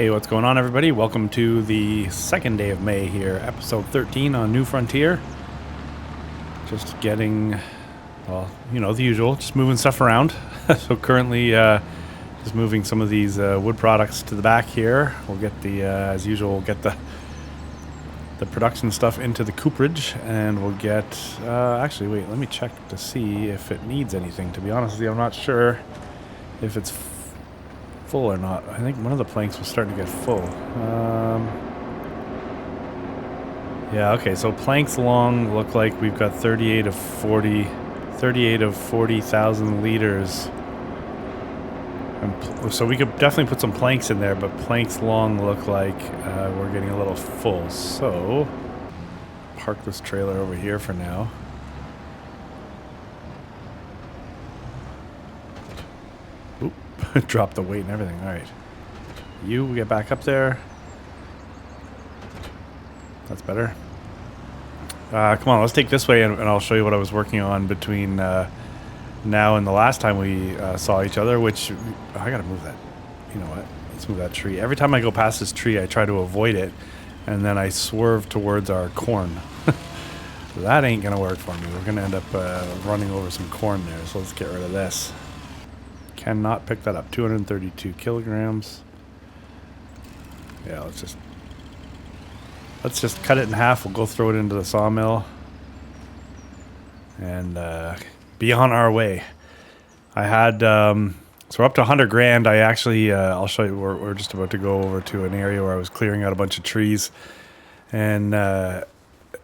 Hey, what's going on, everybody? Welcome to the second day of May here, episode 13 on New Frontier. Just getting, well, the usual, just moving stuff around. So currently, just moving some of these wood products to the back here. We'll get as usual, we'll get the production stuff into the cooperage, and we'll get, actually, wait, let me check to see if it needs anything. To be honest with you, I'm not sure if it's full or not. I think one of the planks was starting to get full. Yeah, okay, so planks long look like we've got 38 of 40,000 liters. And so we could definitely put some planks in there, but planks long look like we're getting a little full. So, park this trailer over here for now. Oop, drop the weight and everything. All right. You get back up there. That's better. Come on, let's take this way, and I'll show you what I was working on between now and the last time we saw each other, which I gotta move that. You know what? Let's move that tree. Every time I go past this tree, I try to avoid it, and then I swerve towards our corn. That ain't gonna work for me. We're gonna end up running over some corn there, so let's get rid of this. Cannot pick that up. 232 kilograms. Yeah, let's just cut it in half. We'll go throw it into the sawmill and be on our way. I had so we're up to 100 grand. I actually I'll show you. We're just about to go over to an area where I was clearing out a bunch of trees, and I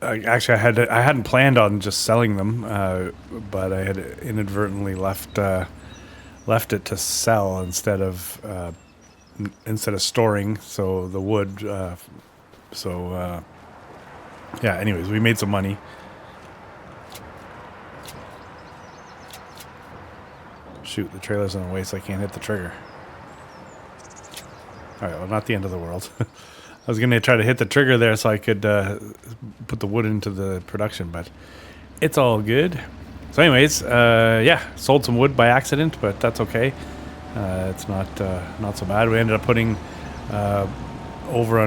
hadn't planned on just selling them, but I had inadvertently left it to sell instead of storing. So the wood. Yeah. Anyways, we made some money. Shoot, the trailer's in the way, so I can't hit the trigger. All right, well, not the end of the world. I was going to try to hit the trigger there so I could put the wood into the production, but it's all good. So anyways, yeah, sold some wood by accident, but that's okay. It's not so bad. We ended up putting over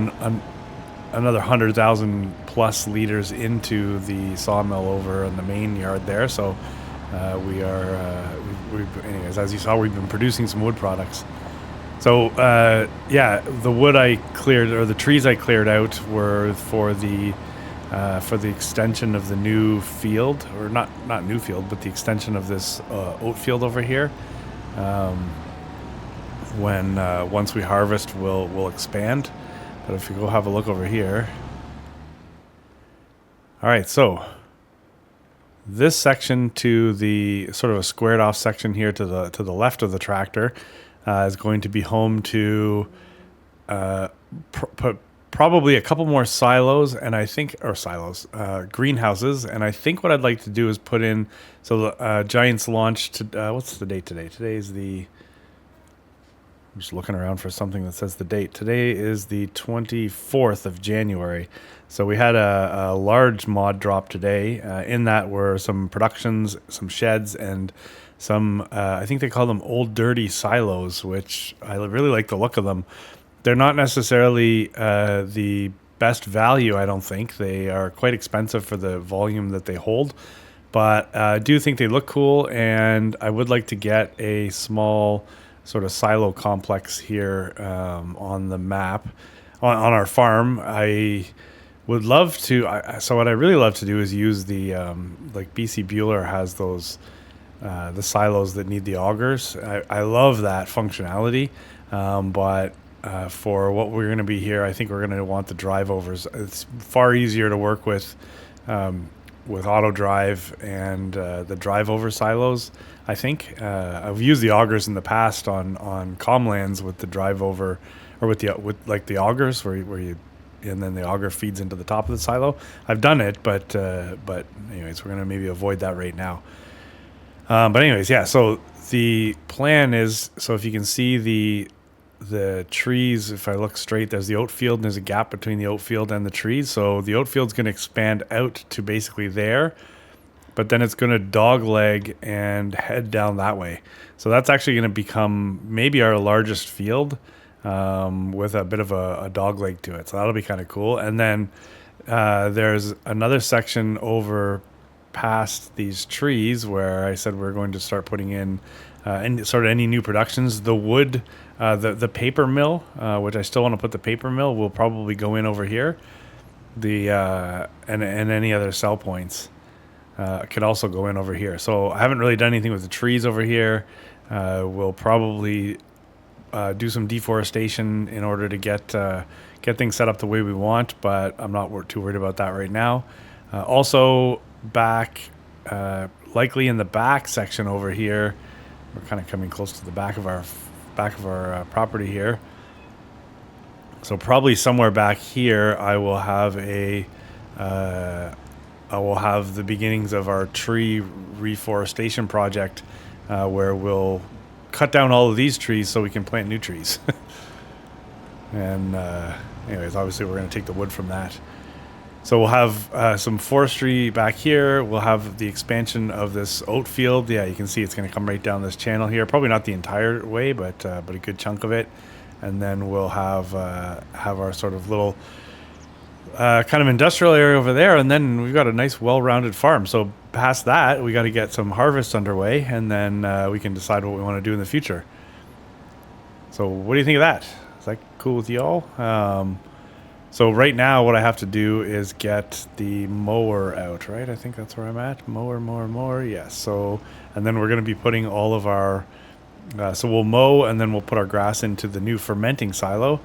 another 100,000 plus liters into the sawmill over in the main yard there. So anyways, as you saw, we've been producing some wood products. So yeah, the wood I cleared, or the trees I cleared out, were for the extension of the new field, or not new field, but the extension of this oat field over here. When once we harvest, we'll expand. But if you go have a look over here. All right, so this section to the sort of a squared off section here to the left of the tractor is going to be home to probably a couple more silos, and I think, or greenhouses. And I think what I'd like to do is put in, so the Giants launched, what's the date today? Today's I'm just looking around for something that says the date. Today is the 24th of January. So we had a large mod drop today. In that were some productions, some sheds, and some, I think they call them old dirty silos, which I really like the look of them. They're not necessarily the best value, I don't think. They are quite expensive for the volume that they hold. But I do think they look cool, and I would like to get a small sort of silo complex here on the map on our farm. I would love to. So what I really love to do is use the like BC Bueller has those the silos that need the augers. I love that functionality, but for what we're going to be here, I think we're going to want the drive overs. It's far easier to work with auto drive and the drive over silos. I think I've used the augers in the past on comlands with the drive over, or with the augers where you and then the auger feeds into the top of the silo. I've done it, but anyways, we're gonna maybe avoid that right now. But anyways, yeah. So the plan is, so if you can see the trees, if I look straight, there's the oat field, and there's a gap between the oat field and the trees. So the oat field's going to expand out to basically there, but then it's going to dogleg and head down that way. So that's actually going to become maybe our largest field. with a bit of a dog leg to it. So that'll be kind of cool. And then there's another section over past these trees where I said we're going to start putting in any new productions. The wood, the paper mill, which I still want to put the paper mill, will probably go in over here. And any other sell points could also go in over here. So I haven't really done anything with the trees over here. We'll probably do some deforestation in order to get things set up the way we want, but I'm not too worried about that right now. Also, back likely in the back section over here, we're kind of coming close to the back of our property here. So probably somewhere back here, I will have the beginnings of our tree reforestation project, where we'll cut down all of these trees so we can plant new trees. And anyways, obviously we're going to take the wood from that. So we'll have some forestry back here. We'll have the expansion of this oat field. Yeah, you can see it's going to come right down this channel here. Probably not the entire way, but a good chunk of it. And then we'll have our sort of little kind of industrial area over there. And then we've got a nice, well-rounded farm. So past that, we got to get some harvest underway, and then we can decide what we want to do in the future. So what do you think of that? Is that cool with y'all? So right now what I have to do is get the mower out, right? I think that's where I'm at. Mower. Yes. So, and then we're going to be putting all of our, so we'll mow and then we'll put our grass into the new fermenting silo.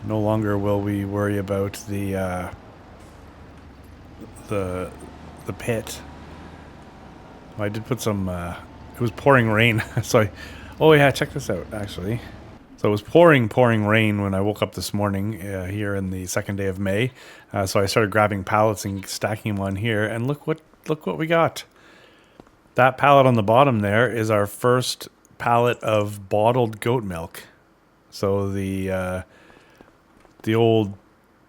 No longer will we worry about the pit. I did put some, it was pouring rain. So oh yeah, check this out actually. So it was pouring rain when I woke up this morning here in the second day of May. So I started grabbing pallets and stacking them on here, and look what we got. That pallet on the bottom there is our first pallet of bottled goat milk. So the old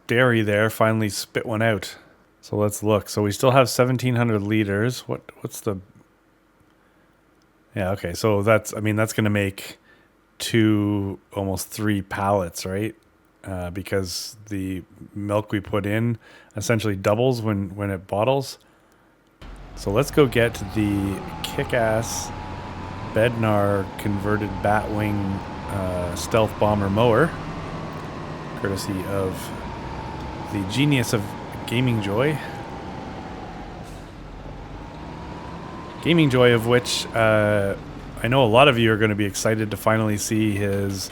dairy there finally spit one out. So let's look. So we still have 1,700 liters. What's the? Yeah, okay. So that's going to make 2, almost 3 pallets, right? Because the milk we put in essentially doubles when it bottles. So let's go get the kick-ass Bednar converted Batwing stealth bomber mower, courtesy of the genius of Gaming Joy, of which I know a lot of you are going to be excited to finally see his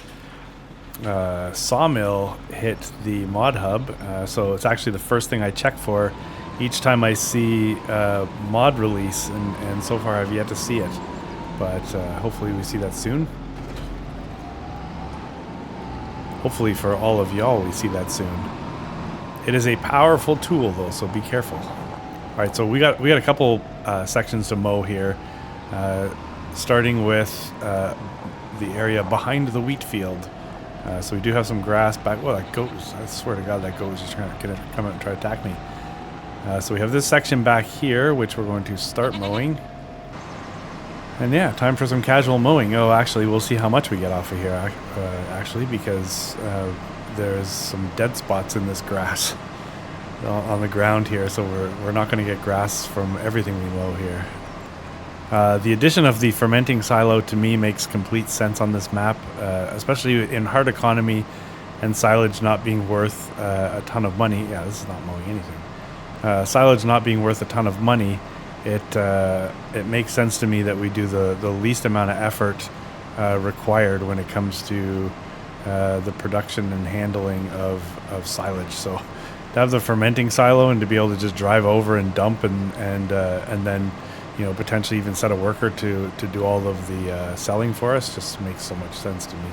sawmill hit the mod hub. So it's actually the first thing I check for each time I see mod release, and so far I've yet to see it. But hopefully we see that soon. Hopefully for all of y'all we see that soon. It is a powerful tool though, so be careful. All right, so we got a couple sections to mow here. Starting with the area behind the wheat field. So we do have some grass back. Well, that goat, I swear to God, that goat is just going to come out and try to attack me. So we have this section back here, which we're going to start mowing. And yeah, time for some casual mowing. Oh, actually, we'll see how much we get off of here, actually, because there's some dead spots in this grass on the ground here. So we're not going to get grass from everything we mow here. The addition of the fermenting silo to me makes complete sense on this map, especially in hard economy and silage not being worth a ton of money. Yeah, this is not mowing anything. Silage not being worth a ton of money, it makes sense to me that we do the least amount of effort required when it comes to the production and handling of silage. So to have the fermenting silo and to be able to just drive over and dump and then potentially even set a worker to do all of the selling for us just makes so much sense to me.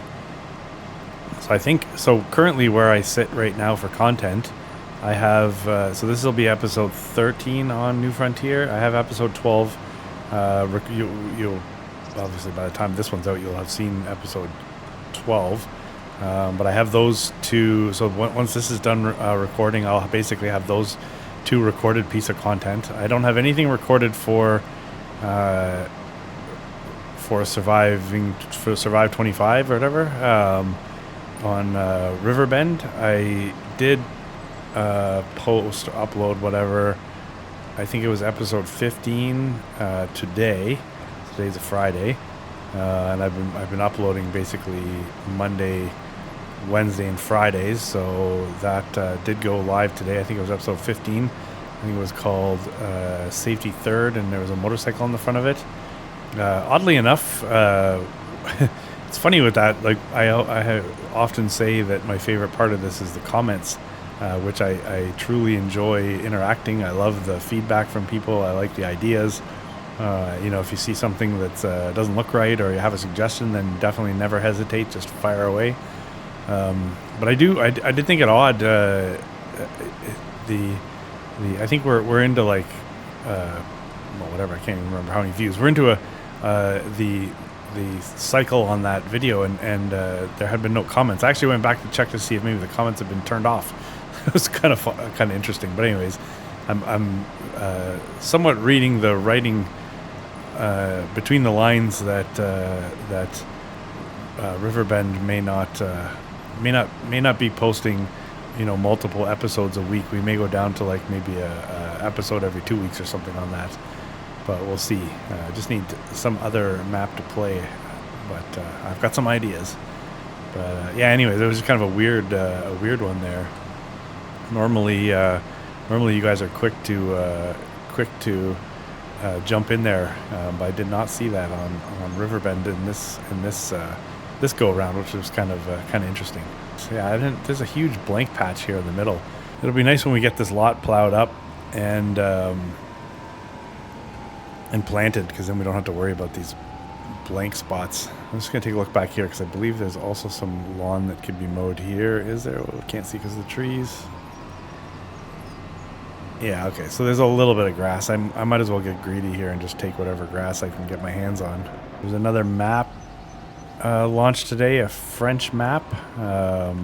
So I think, currently where I sit right now for content, I have, so this will be episode 13 on New Frontier. I have episode 12. You'll obviously, by the time this one's out, you'll have seen episode 12. But I have those two. So once this is done recording, I'll basically have those 2 recorded piece of content. I don't have anything recorded for Survive 25 or whatever. on Riverbend. I did upload whatever. I think it was episode 15 today. Today's a Friday, and I've been uploading basically Monday, Wednesday, and Fridays. So that did go live today. I think it was episode 15. I think it was called Safety Third, and there was a motorcycle on the front of it. Oddly enough, it's funny with that. Like I often say that my favorite part of this is the comments, which I truly enjoy interacting. I love the feedback from people. I like the ideas. If you see something that doesn't look right or you have a suggestion, then definitely never hesitate. Just fire away. But I did think it odd. I think we're into like whatever. I can't even remember how many views. We're into the cycle on that video, and there had been no comments. I actually went back to check to see if maybe the comments had been turned off. It was kind of interesting. But anyways, I'm somewhat reading the writing between the lines that Riverbend may not be posting, multiple episodes a week. We may go down to like maybe a episode every 2 weeks or something on that. But we'll see. Just need some other map to play. But I've got some ideas. But yeah, anyways, it was just kind of a weird one there. Normally you guys are quick to jump in there, but I did not see that on Riverbend in this go around, which was kind of interesting. So yeah, there's a huge blank patch here in the middle. It'll be nice when we get this lot plowed up and planted, because then we don't have to worry about these blank spots. I'm just going to take a look back here, because I believe there's also some lawn that could be mowed here. Is there? Well, can't see because of the trees. Yeah, okay, so there's a little bit of grass. I might as well get greedy here and just take whatever grass I can get my hands on. There's another map launched today, a French map. I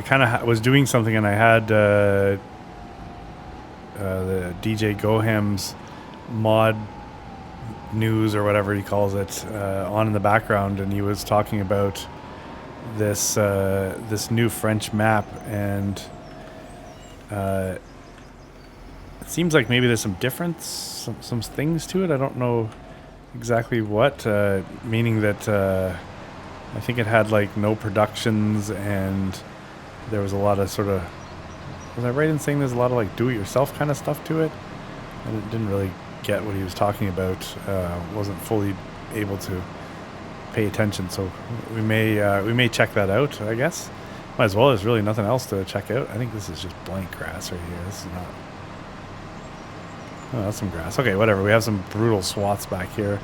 kind of was doing something, and I had the DJ Goham's mod news, or whatever he calls it, on in the background, and he was talking about this new French map, and it seems like maybe there's some difference, some things to it. I don't know exactly what, meaning that I think it had like no productions, and there was a lot of sort of, was I right in saying there's a lot of like do-it-yourself kind of stuff to it? I didn't really get what he was talking about. Wasn't fully able to pay attention, so we may check that out, I guess. Might as well. There's really nothing else to check out. I think this is just blank grass right here. This is not. Oh, that's some grass. Okay, whatever. We have some brutal swaths back here.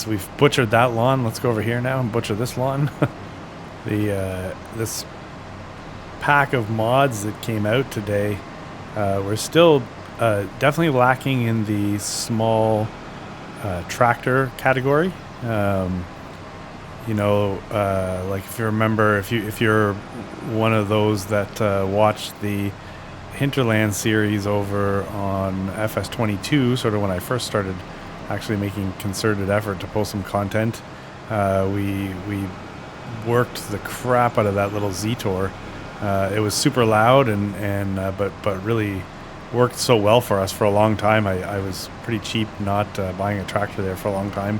We've butchered that lawn. Let's go over here now and butcher this lawn. This pack of mods that came out today, we're still definitely lacking in the small tractor category. Like if you remember, if you're one of those that watched the Hinterland series over on FS22, sort of when I first started actually making concerted effort to post some content, we worked the crap out of that little Z-Tor. It was super loud but really worked so well for us for a long time. I was pretty cheap not buying a tractor there for a long time.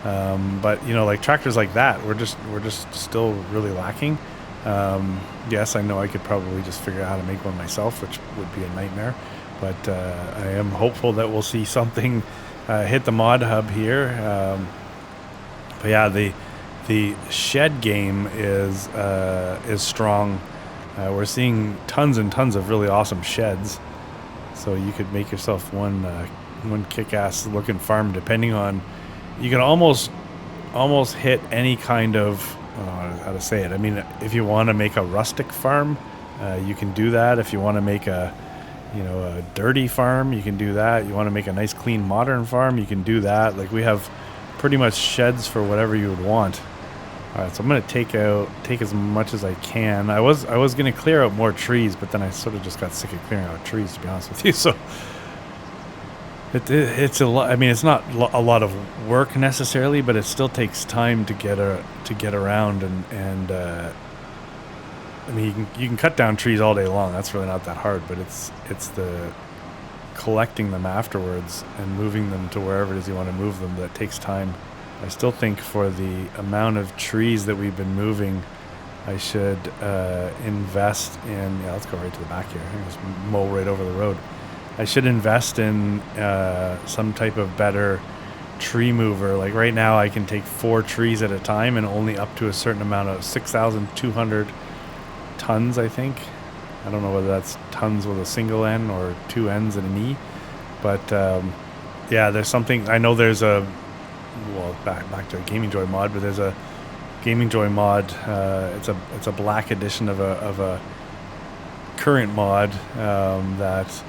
But like tractors like that, we're just still really lacking. Yes, I know I could probably just figure out how to make one myself, which would be a nightmare. But I am hopeful that we'll see something hit the mod hub here. But yeah, the shed game is strong. We're seeing tons and tons of really awesome sheds. So you could make yourself one kick-ass looking farm, depending on. You can almost hit any kind of, how to say it. I mean, if you want to make a rustic farm, you can do that. If you want to make a dirty farm, you can do that. You want to make a nice, clean, modern farm, you can do that. Like, we have pretty much sheds for whatever you would want. All right, so I'm going to take as much as I can. I was going to clear out more trees, but then I sort of just got sick of clearing out trees, to be honest with you. So It's a lot. I mean, it's not a lot of work necessarily, but it still takes time to get around and I mean, you can cut down trees all day long. That's really not that hard, but it's the collecting them afterwards and moving them to wherever it is you want to move them that takes time. I still think for the amount of trees that we've been moving, I should invest in. Yeah, let's go right to the back here. Just mow right over the road. I should invest in some type of better tree mover. Like right now, I can take 4 trees at a time and only up to a certain amount of 6,200 tons, I think. I don't know whether that's tons with a single N or 2 N's and an E. But yeah, there's something. I know there's a, well, back to a Gaming Joy mod, but there's a Gaming Joy mod. It's a black edition of a current mod that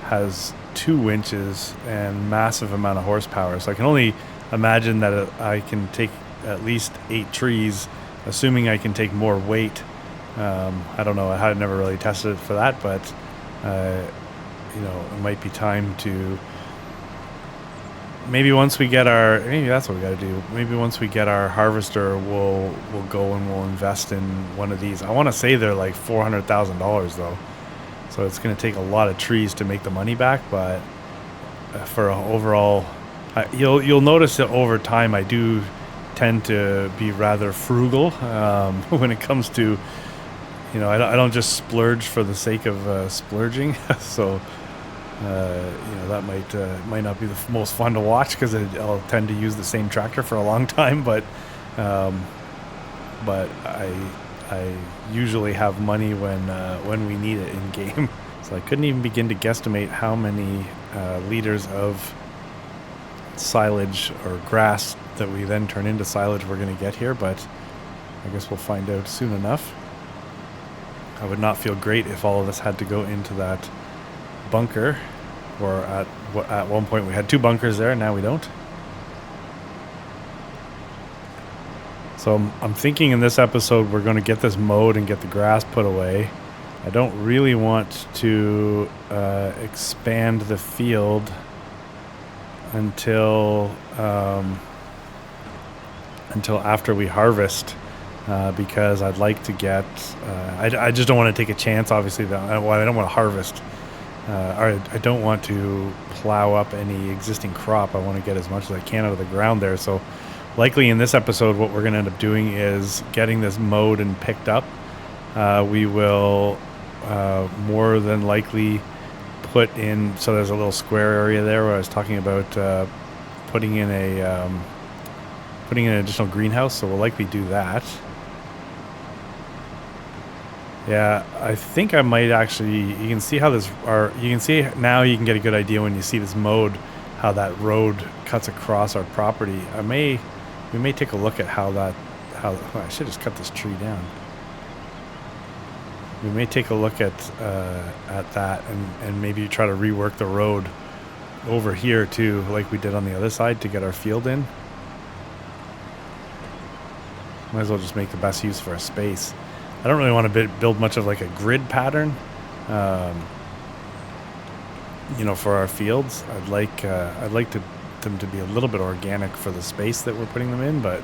has 2 winches and massive amount of horsepower. So I can only imagine that I can take at least 8 trees, assuming I can take more weight. I don't know. I had never really tested it for that, but it might be time to maybe once we get maybe that's what we got to do. Maybe once we get our harvester, we'll go and we'll invest in one of these. I want to say they're like $400,000 though. So it's going to take a lot of trees to make the money back, but for overall, you'll notice that over time I do tend to be rather frugal when it comes to, I don't just splurge for the sake of splurging. So that might not be the most fun to watch because I'll tend to use the same tractor for a long time, but I usually have money when we need it in game. So I couldn't even begin to guesstimate how many liters of silage or grass that we then turn into silage we're going to get here, but I guess we'll find out soon enough. I would not feel great if all of this had to go into that bunker, or at one point we had 2 bunkers there, and now we don't. So I'm thinking in this episode we're going to get this mowed and get the grass put away. I don't really want to expand the field until after we harvest, because I'd like to get. I just don't want to take a chance. Obviously, I don't want to harvest. Or I don't want to plow up any existing crop. I want to get as much as I can out of the ground there. So likely in this episode, what we're going to end up doing is getting this mowed and picked up. We will more than likely put in. So there's a little square area there where I was talking about putting in an additional greenhouse. So we'll likely do that. Yeah, I think I might actually. You can see how you can see now. You can get a good idea when you see this mowed, how that road cuts across our property. We may take a look at how I should just cut this tree down. We may take a look at that and maybe try to rework the road over here too, like we did on the other side, to get our field in. Might as well just make the best use for our space. I don't really want to build much of like a grid pattern, for our fields. I'd like them to be a little bit organic for the space that we're putting them in, but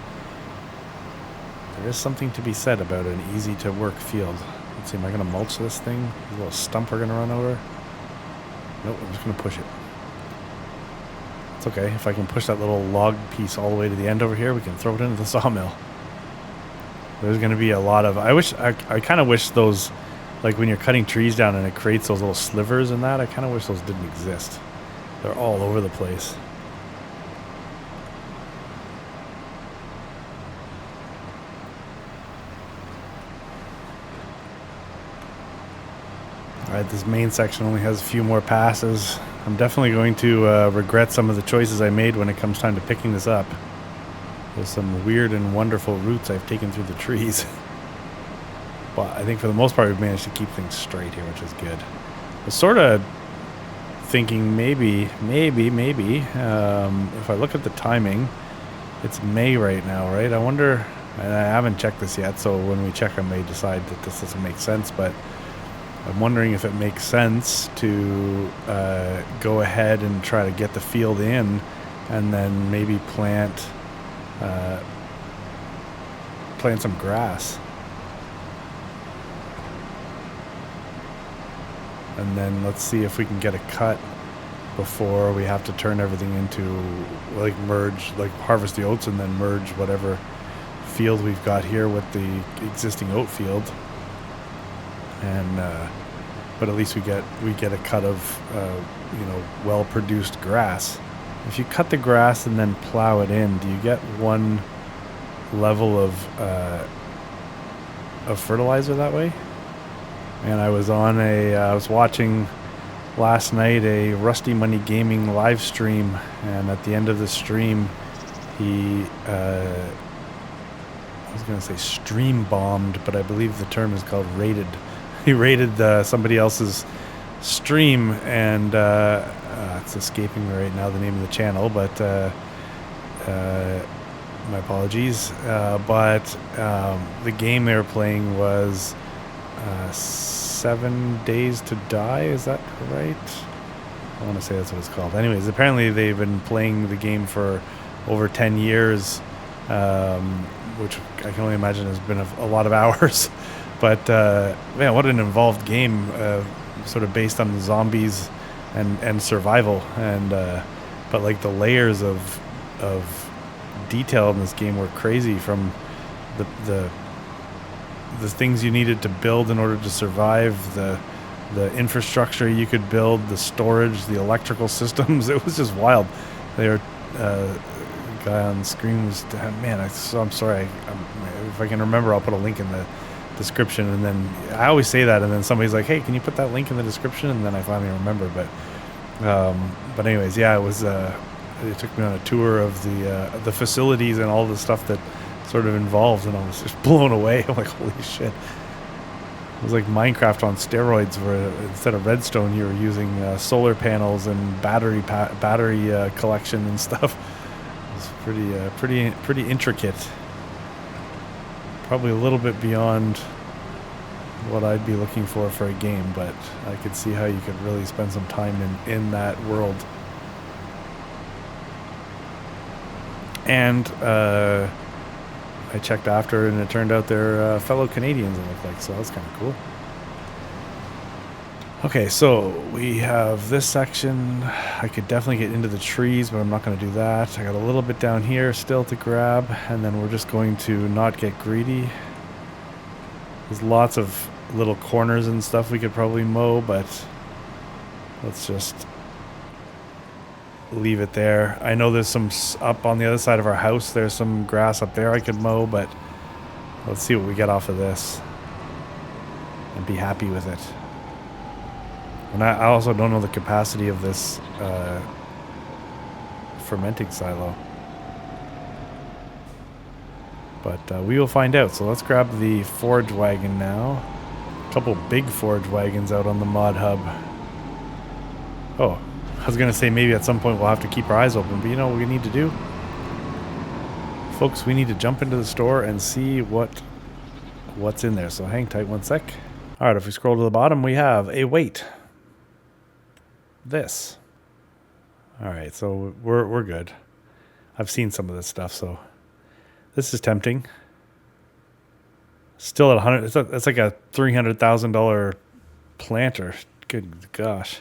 there is something to be said about an easy to work field. Let's see, am I going to mulch this thing? A little stump we're going to run over? Nope, I'm just going to push it. It's okay. If I can push that little log piece all the way to the end over here, we can throw it into the sawmill. There's going to be a lot of. I kind of wish those, like when you're cutting trees down and it creates those little slivers and that, I kind of wish those didn't exist. They're all over the place. Alright, this main section only has a few more passes. I'm definitely going to regret some of the choices I made when it comes time to picking this up. There's some weird and wonderful roots I've taken through the trees. But I think for the most part we've managed to keep things straight here, which is good. I was sort of thinking maybe, if I look at the timing, it's May right now, right? I wonder, and I haven't checked this yet, so when we check I may decide that this doesn't make sense, but I'm wondering if it makes sense to go ahead and try to get the field in, and then maybe plant some grass. And then let's see if we can get a cut before we have to turn everything into, like, merge, like harvest the oats and then merge whatever field we've got here with the existing oat field. And but at least we get a cut of well produced grass. If you cut the grass and then plow it in, do you get one level of fertilizer that way? And I was watching last night a Rusty Money Gaming live stream, and at the end of the stream, he I was going to say stream bombed, but I believe the term is called raided. He raided somebody else's stream, and it's escaping me right now the name of the channel, but my apologies. But the game they were playing was 7 Days to Die. Is that right? I want to say that's what it's called. Anyways, apparently they've been playing the game for over 10 years, which I can only imagine has been a lot of hours. But man, what an involved game, sort of based on zombies and survival. And but like the layers of detail in this game were crazy, from the things you needed to build in order to survive, the infrastructure you could build, the storage, the electrical systems. It was just wild. They were guy on the screen was, man, I'm sorry. If I can remember, I'll put a link in the description. And then I always say that, and then somebody's like, hey, can you put that link in the description? And then I finally remember. But anyways, yeah, it was it took me on a tour of the facilities and all the stuff that sort of involved, and I was just blown away. I'm like, holy shit. It was like Minecraft on steroids, where instead of redstone you were using solar panels and battery collection and stuff. It was pretty intricate. Probably a little bit beyond what I'd be looking for a game, but I could see how you could really spend some time in that world. And I checked after, and it turned out they're fellow Canadians, it looked like, so that's kind of cool. Okay, so we have this section. I could definitely get into the trees, but I'm not going to do that. I got a little bit down here still to grab, and then we're just going to not get greedy. There's lots of little corners and stuff we could probably mow, but let's just leave it there. I know there's some up on the other side of our house. There's some grass up there I could mow, but let's see what we get off of this and be happy with it. And I also don't know the capacity of this fermenting silo, but we will find out. So let's grab the forage wagon now. A couple big forage wagons out on the mod hub. Oh, I was going to say maybe at some point we'll have to keep our eyes open, but you know what we need to do? Folks, we need to jump into the store and see what's in there. So hang tight one sec. All right, if we scroll to the bottom, we have a weight. This. All right, so we're good. I've seen some of this stuff, so this is tempting. Still at 100. It's like a $300,000 planter. Good gosh.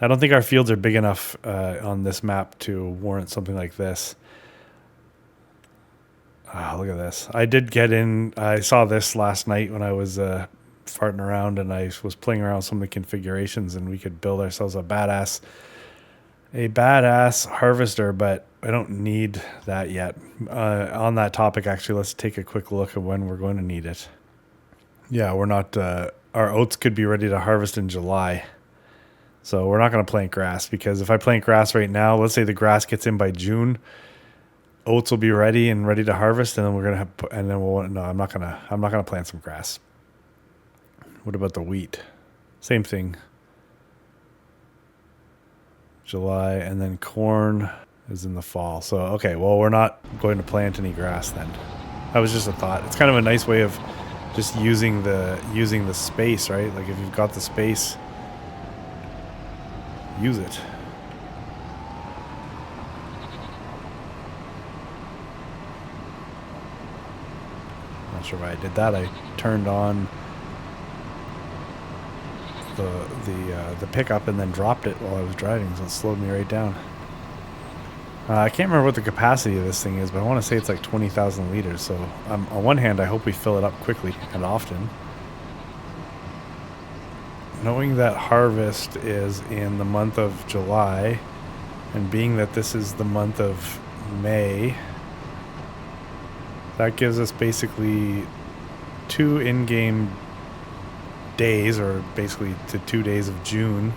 I don't think our fields are big enough on this map to warrant something like this. Ah, look at this. I did get in. I saw this last night when I was farting around, and I was playing around with some of the configurations, and we could build ourselves a badass harvester, but I don't need that yet. On that topic, actually, let's take a quick look at when we're going to need it. Yeah, we're not. Our oats could be ready to harvest in July. So we're not going to plant grass, because if I plant grass right now, let's say the grass gets in by June, oats will be ready and ready to harvest, and then we're going to have, and then we'll, no, I'm not going to plant some grass. What about the wheat? Same thing. July, and then corn is in the fall. So, okay, well, we're not going to plant any grass then. That was just a thought. It's kind of a nice way of just using the space, right? Like if you've got the space, use it. Not sure why I did that. I turned on the pickup and then dropped it while I was driving, so it slowed me right down. I can't remember what the capacity of this thing is, but I want to say it's like 20,000 liters. So on one hand, I hope we fill it up quickly and often. Knowing that harvest is in the month of July, and being that this is the month of May, that gives us basically 2 in-game days, or basically to 2 days of June,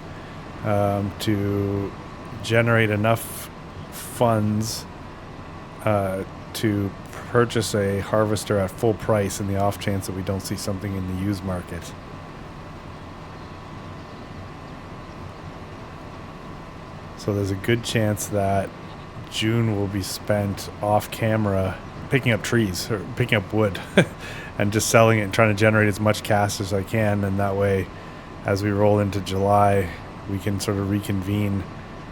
to generate enough funds to purchase a harvester at full price in the off chance that we don't see something in the used market. So there's a good chance that June will be spent off camera picking up trees or picking up wood and just selling it and trying to generate as much cash as I can, and that way as we roll into July we can sort of reconvene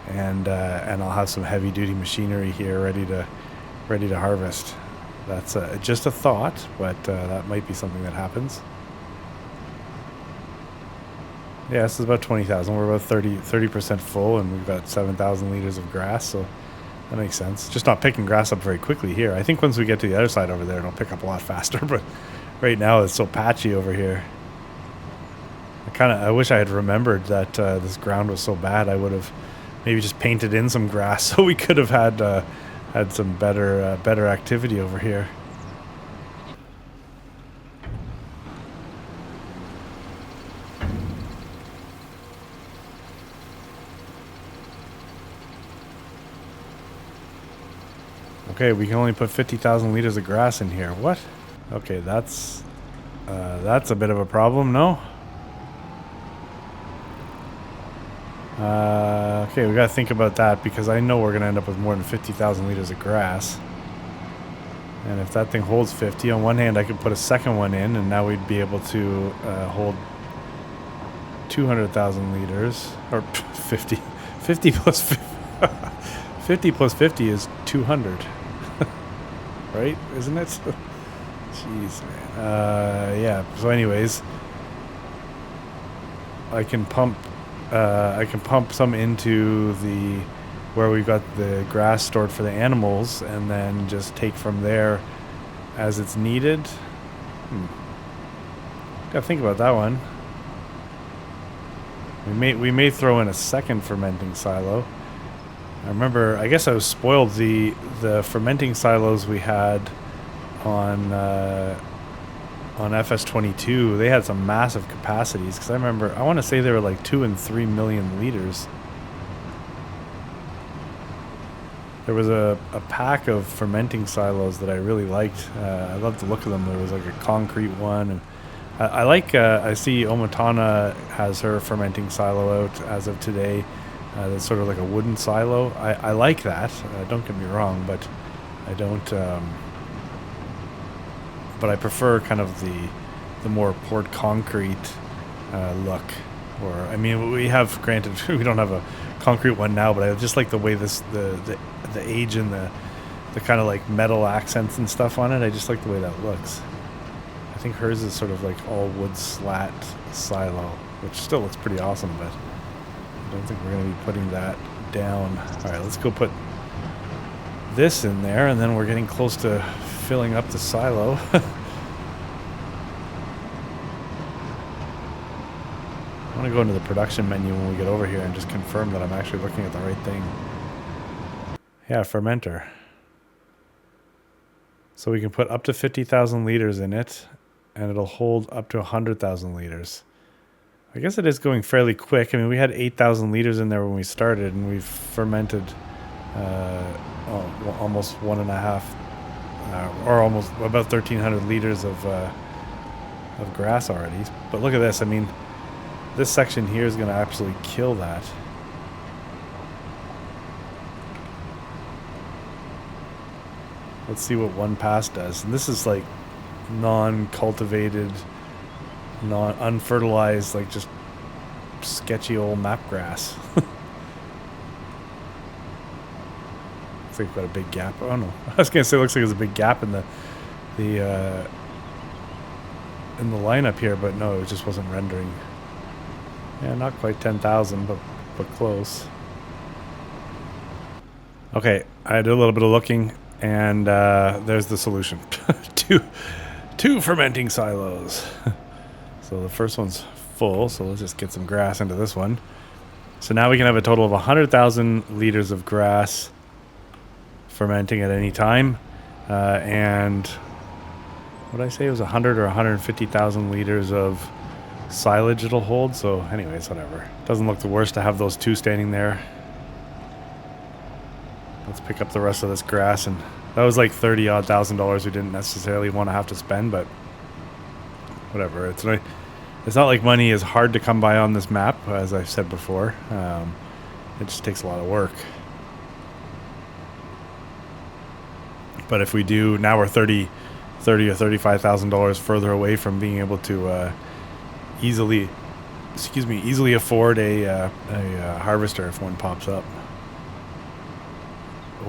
and I'll have some heavy duty machinery here ready to harvest. That's just a thought, but that might be something that happens. Yeah, this is about 20,000. We're about 30% full, and we've got 7,000 liters of grass, so that makes sense. Just not picking grass up very quickly here. I think once we get to the other side over there, it'll pick up a lot faster, but right now it's so patchy over here. I wish I had remembered that this ground was so bad. I would have maybe just painted in some grass so we could have had some better activity over here. Okay, we can only put 50,000 liters of grass in here. What? Okay, that's a bit of a problem, no? Okay, we gotta think about that, because I know we're gonna end up with more than 50,000 liters of grass. And if that thing holds 50, on one hand I could put a second one in, and now we'd be able to hold 200,000 liters, or 50. 50 plus 50, 50 plus 50 is 200. Right? Isn't it? Jeez, man. Yeah, so anyways, I can pump some into where we've got the grass stored for the animals, and then just take from there as it's needed. Gotta think about that one. We may throw in a second fermenting silo. I remember, I guess I was spoiled. The fermenting silos we had on FS22, they had some massive capacities, because I want to say they were like 2 and 3 million liters. There was a pack of fermenting silos that I really liked. I loved the look of them. There was like a concrete one, and I see Omatana has her fermenting silo out as of today. That's sort of like a wooden silo. I like that. Don't get me wrong, but I don't. But I prefer kind of the more poured concrete look. Or I mean, we have, granted, we don't have a concrete one now, but I just like the way the age and the kind of like metal accents and stuff on it. I just like the way that looks. I think hers is sort of like all wood slat silo, which still looks pretty awesome, but I don't think we're going to be putting that down. All right, let's go put this in there, and then we're getting close to filling up the silo. I want to go into the production menu when we get over here and just confirm that I'm actually looking at the right thing. Yeah, fermenter. So we can put up to 50,000 liters in it, and it'll hold up to 100,000 liters. I guess it is going fairly quick. I mean, we had 8,000 liters in there when we started, and we've fermented almost 1.5, or almost about 1,300 liters of grass already. But look at this. I mean, this section here is going to absolutely kill that. Let's see what one pass does. And this is like non-cultivated, unfertilized, like just sketchy old map grass. Looks like we've got a big gap. Oh no, I was gonna say it looks like there's a big gap in the lineup here, but no, it just wasn't rendering. Yeah, not quite 10,000, but close. Okay, I did a little bit of looking, and there's the solution. two fermenting silos. So the first one's full, so let's just get some grass into this one. So now we can have a total of 100,000 liters of grass fermenting at any time, and what did I say? It was 100 or 150,000 liters of silage it'll hold. So anyways, whatever. Doesn't look the worst to have those two standing there. Let's pick up the rest of this grass, and that was like $30,000 we didn't necessarily want to have to spend, but whatever. It's not like money is hard to come by on this map, as I've said before. It just takes a lot of work. But if we do, now we're $30,000 or $35,000 further away from being able to easily afford a harvester if one pops up.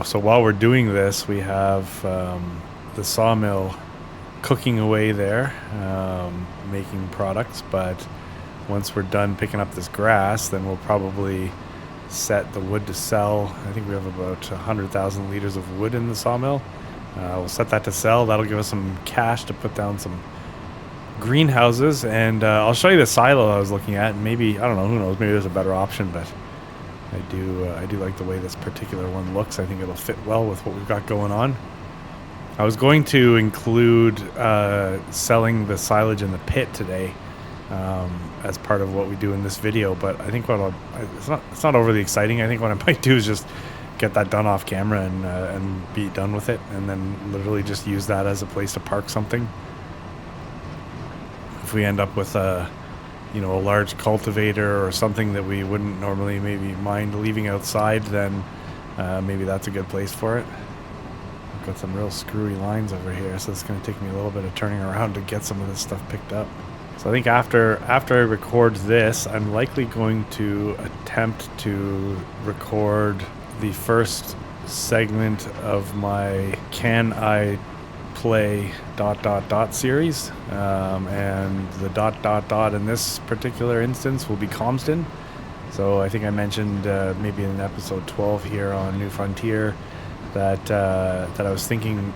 So while we're doing this, we have the sawmill cooking away there, making products. But once we're done picking up this grass, then we'll probably set the wood to sell. I think we have about 100,000 liters of wood in the sawmill. We'll set that to sell. That'll give us some cash to put down some greenhouses, and I'll show you the silo I was looking at, and maybe, I don't know, who knows, maybe there's a better option, but I do like the way this particular one looks. I think it'll fit well with what we've got going on. I was going to include selling the silage in the pit today as part of what we do in this video, but I think it's not overly exciting. I think what I might do is just get that done off camera and be done with it, and then literally just use that as a place to park something. If we end up with a large cultivator or something that we wouldn't normally maybe mind leaving outside, then maybe that's a good place for it. I've got some real screwy lines over here, so it's going to take me a little bit of turning around to get some of this stuff picked up. So I think after I record this, I'm likely going to attempt to record the first segment of my Can I Play ... series, and the ... in this particular instance will be Comston. So I think I mentioned maybe in episode 12 here on New Frontier that I was thinking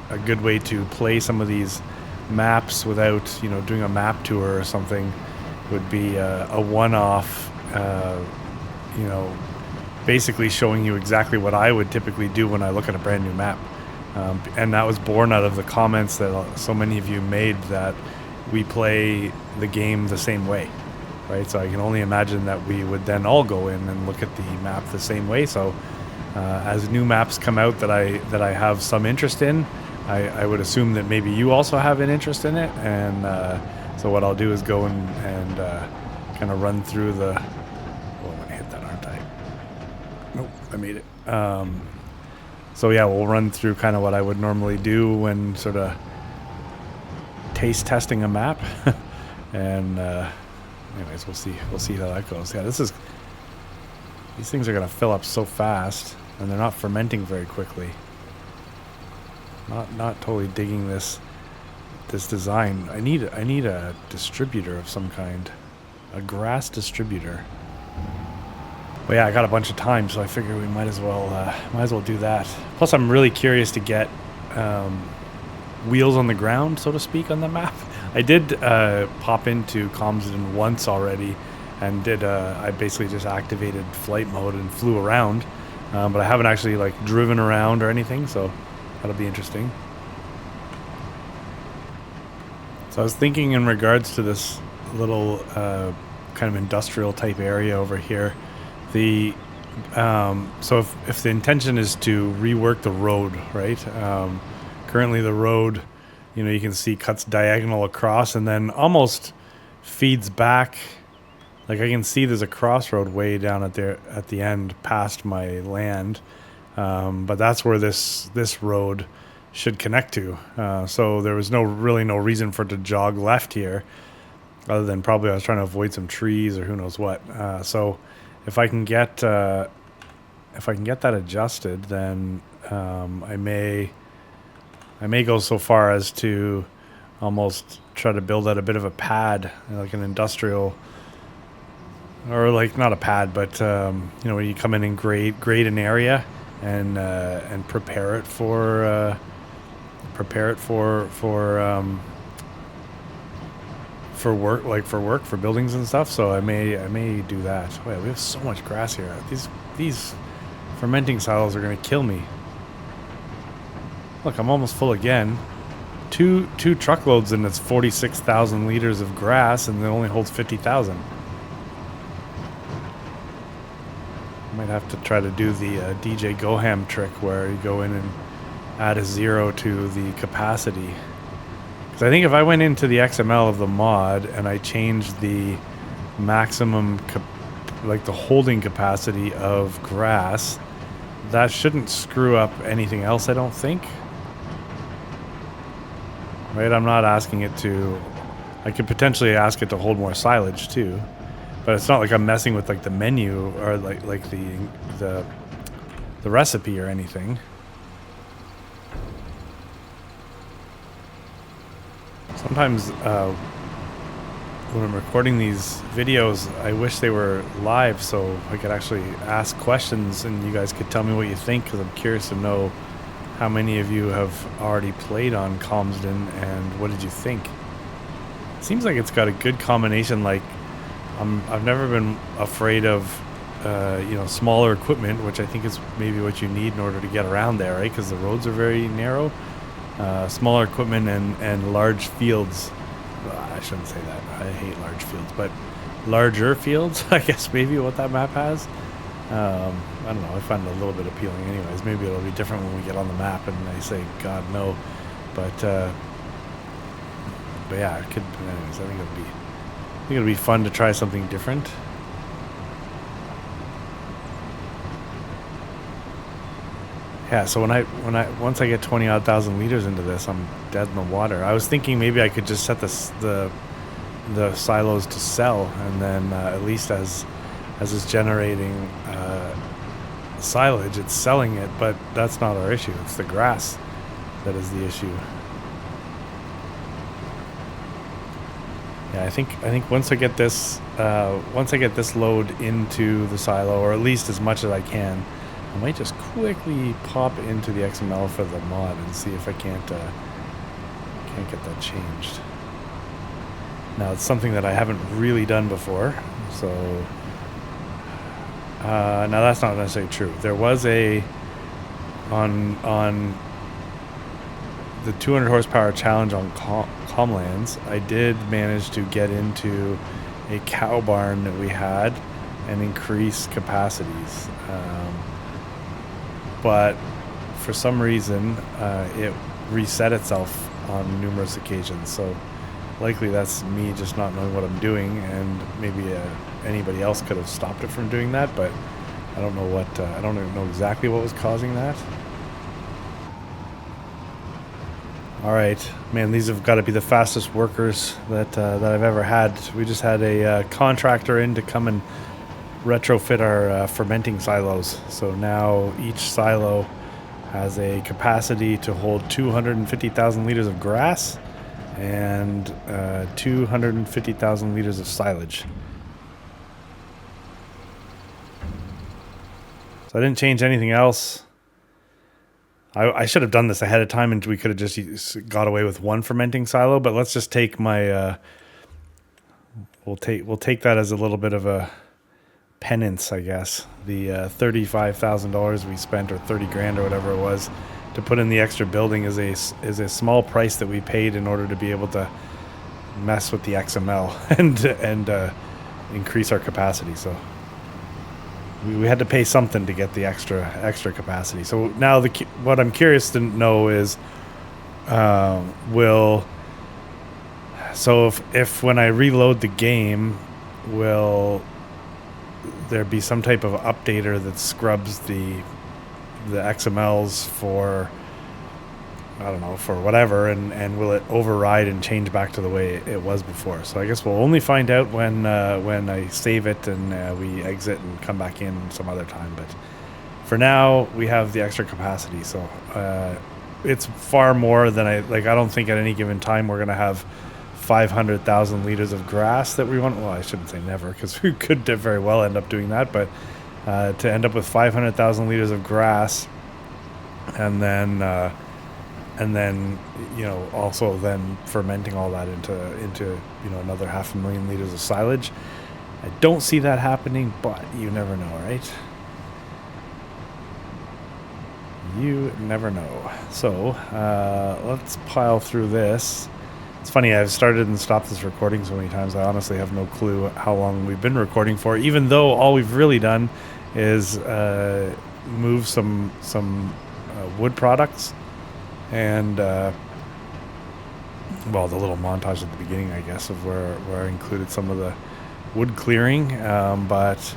a good way to play some of these maps without doing a map tour or something would be a one-off, basically showing you exactly what I would typically do when I look at a brand new map. And that was born out of the comments that so many of you made that we play the game the same way, right? So I can only imagine that we would then all go in and look at the map the same way. So as new maps come out that I have some interest in, I would assume that maybe you also have an interest in it. And so what I'll do is go and kind of run through the... Oh, I'm going to hit that, aren't I? Nope, I made it. So yeah, we'll run through kind of what I would normally do when sort of taste testing a map, and anyways, we'll see how that goes. Yeah, these things are gonna fill up so fast, and they're not fermenting very quickly. Not totally digging this design. I need a distributor of some kind, a grass distributor. Well, yeah, I got a bunch of time, so I figure we might as well do that. Plus, I'm really curious to get wheels on the ground, so to speak, on the map. I did pop into Comston once already, and I basically just activated flight mode and flew around, but I haven't actually driven around or anything, so that'll be interesting. So I was thinking in regards to this little kind of industrial type area over here. So if the intention is to rework the road, right? Currently the road, you can see cuts diagonal across and then almost feeds back. Like I can see there's a crossroad way down at the end past my land, but that's where this road should connect to. So there was really no reason for it to jog left here, other than probably I was trying to avoid some trees or who knows what. So if I can get that adjusted, then I may go so far as to almost try to build out a bit of a pad, like an industrial, or like not a pad, but when you come in and grade an area and prepare it for work, for buildings and stuff. So I may do that. Oh yeah, we have so much grass here. These fermenting silos are gonna kill me. Look, I'm almost full again. Two truckloads and it's 46,000 liters of grass, and it only holds 50,000. Might have to try to do the DJ Goham trick where you go in and add a 0 to the capacity. Because I think if I went into the XML of the mod and I changed the maximum, the holding capacity of grass, that shouldn't screw up anything else, I don't think. Right, I'm not asking it to. I could potentially ask it to hold more silage too, but it's not like I'm messing with like the menu or like the recipe or anything. Sometimes when I'm recording these videos, I wish they were live so I could actually ask questions and you guys could tell me what you think, because I'm curious to know how many of you have already played on Comsden and what did you think? It seems like it's got a good combination. Like I've never been afraid of smaller equipment, which I think is maybe what you need in order to get around there, right? Because the roads are very narrow. Smaller equipment and large fields. Well, I shouldn't say that. I hate large fields, but larger fields, I guess maybe what that map has. I don't know. I find it a little bit appealing anyways. Maybe it'll be different when we get on the map and I say, God, no. But yeah, it could, anyways, I think it'll be fun to try something different. Yeah, so once I get 20,000 odd liters into this, I'm dead in the water. I was thinking maybe I could just set the silos to sell, and then at least as it's generating silage, it's selling it. But that's not our issue. It's the grass that is the issue. Yeah, I think once I get this load into the silo, or at least as much as I can, I might just quickly pop into the XML for the mod and see if I can't get that changed. Now it's something that I haven't really done before, so now that's not necessarily true. There was on the 200 horsepower challenge on Comlands, I did manage to get into a cow barn that we had and increase capacities. But for some reason, it reset itself on numerous occasions. So likely that's me just not knowing what I'm doing, and maybe anybody else could have stopped it from doing that. But I don't know I don't even know exactly what was causing that. All right, man, these have got to be the fastest workers that I've ever had. We just had a contractor in to come and retrofit our fermenting silos. So now each silo has a capacity to hold 250,000 liters of grass and 250,000 liters of silage. So I didn't change anything else. I should have done this ahead of time and we could have just got away with one fermenting silo, but let's just take my we'll take that as a little bit of a penance, I guess. The $35,000 we spent, or 30 grand or whatever it was, to put in the extra building is a small price that we paid in order to be able to mess with the XML and increase our capacity. So we had to pay something to get the extra capacity. So now what I'm curious to know is if when I reload the game, will there be some type of updater that scrubs the XMLs for I don't know, for whatever, and will it override and change back to the way it was before? So I guess we'll only find out when I save it and we exit and come back in some other time. But for now, we have the extra capacity, so it's far more than I don't think at any given time we're gonna have 500,000 liters of grass that we want. Well, I shouldn't say never, because we could very well end up doing that, but to end up with 500,000 liters of grass, and then also then fermenting all that into another 500,000 liters of silage. I don't see that happening, but you never know, right? You never know. So let's pile through this. It's funny, I've started and stopped this recording so many times. I honestly have no clue how long we've been recording for, even though all we've really done is move some wood products and the little montage at the beginning, I guess, of where I included some of the wood clearing. But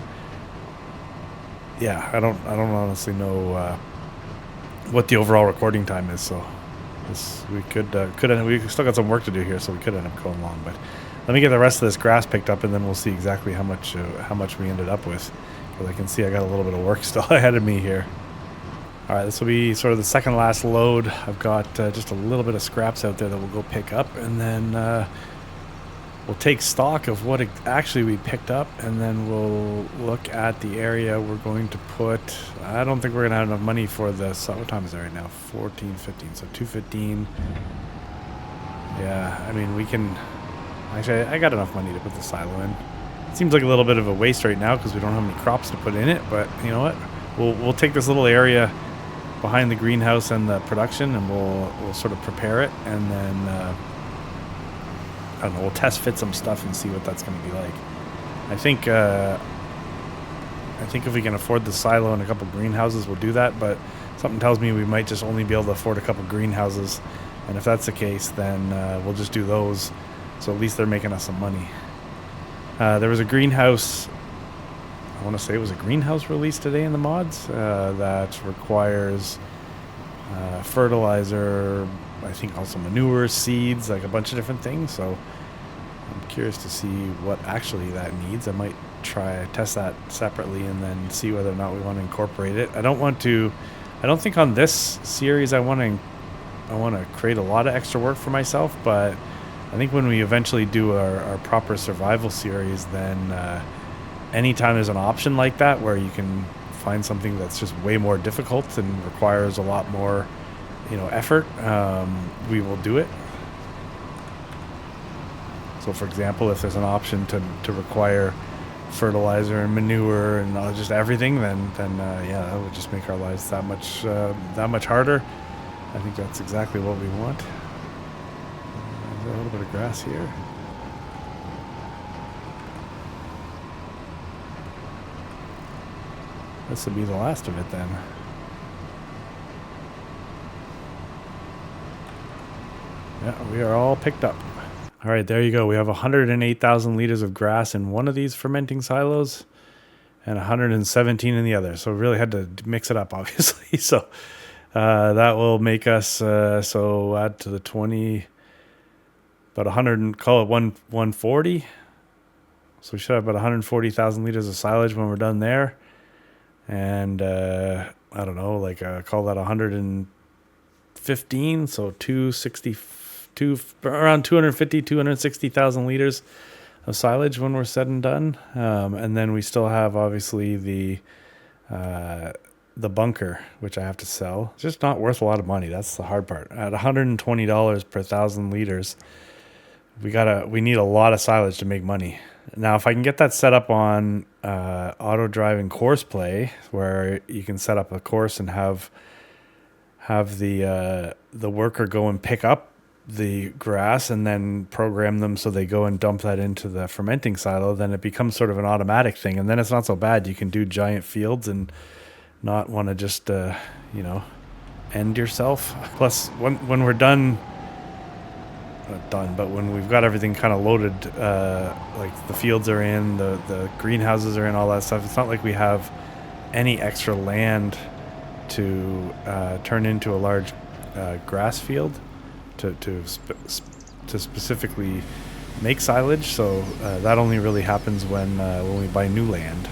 yeah, I don't honestly know what the overall recording time is. So we we still got some work to do here, so we could end up going long. But let me get the rest of this grass picked up, and then we'll see exactly how much we ended up with. Because I can see I got a little bit of work still ahead of me here. All right, this will be sort of the second last load. I've got just a little bit of scraps out there that we'll go pick up, and then we'll take stock of what actually we picked up, and then we'll look at the area we're going to put. I don't think we're going to have enough money for this. What time is it right now? 14:15, so 2:15. Yeah, I mean, we can... Actually, I got enough money to put the silo in. It seems like a little bit of a waste right now because we don't have any crops to put in it, but you know what? We'll take this little area behind the greenhouse and the production, and we'll sort of prepare it, and then I don't know, we'll test fit some stuff and see what that's going to be like. I think if we can afford the silo and a couple greenhouses, we'll do that, but something tells me we might just only be able to afford a couple greenhouses, and if that's the case, then we'll just do those, so at least they're making us some money. There was a greenhouse, I want to say it was a greenhouse release today in the mods that requires fertilizer, I think also manure, seeds, like a bunch of different things. So I'm curious to see what actually that needs. I might try test that separately and then see whether or not we want to incorporate it. I don't think on this series I want to create a lot of extra work for myself, but I think when we eventually do our proper survival series, then anytime there's an option like that where you can find something that's just way more difficult and requires a lot more, effort, we will do it. So, for example, if there's an option to require fertilizer and manure and just everything, then yeah, that would just make our lives that much harder. I think that's exactly what we want. There's a little bit of grass here. This will be the last of it then. Yeah, we are all picked up. All right, there you go. We have 108,000 liters of grass in one of these fermenting silos and 117 in the other. So we really had to mix it up, obviously. So that will make us, so add to the 20, about 100, call it 140. So we should have about 140,000 liters of silage when we're done there. And I don't know, call that 115, so 262, around 260,000 liters of silage when we're said and done. And then we still have obviously the bunker, which I have to sell. It's just not worth a lot of money. That's the hard part. At $120 per 1,000 liters, we need a lot of silage to make money. Now, if I can get that set up on auto drive and course play, where you can set up a course and have the worker go and pick up the grass and then program them so they go and dump that into the fermenting silo, then it becomes sort of an automatic thing, and then it's not so bad. You can do giant fields and not want to just end yourself. Plus, when we're done, not done, but when we've got everything kind of loaded, like the fields are in, the greenhouses are in, all that stuff, it's not like we have any extra land to turn into a large grass field to specifically make silage. So that only really happens when we buy new land.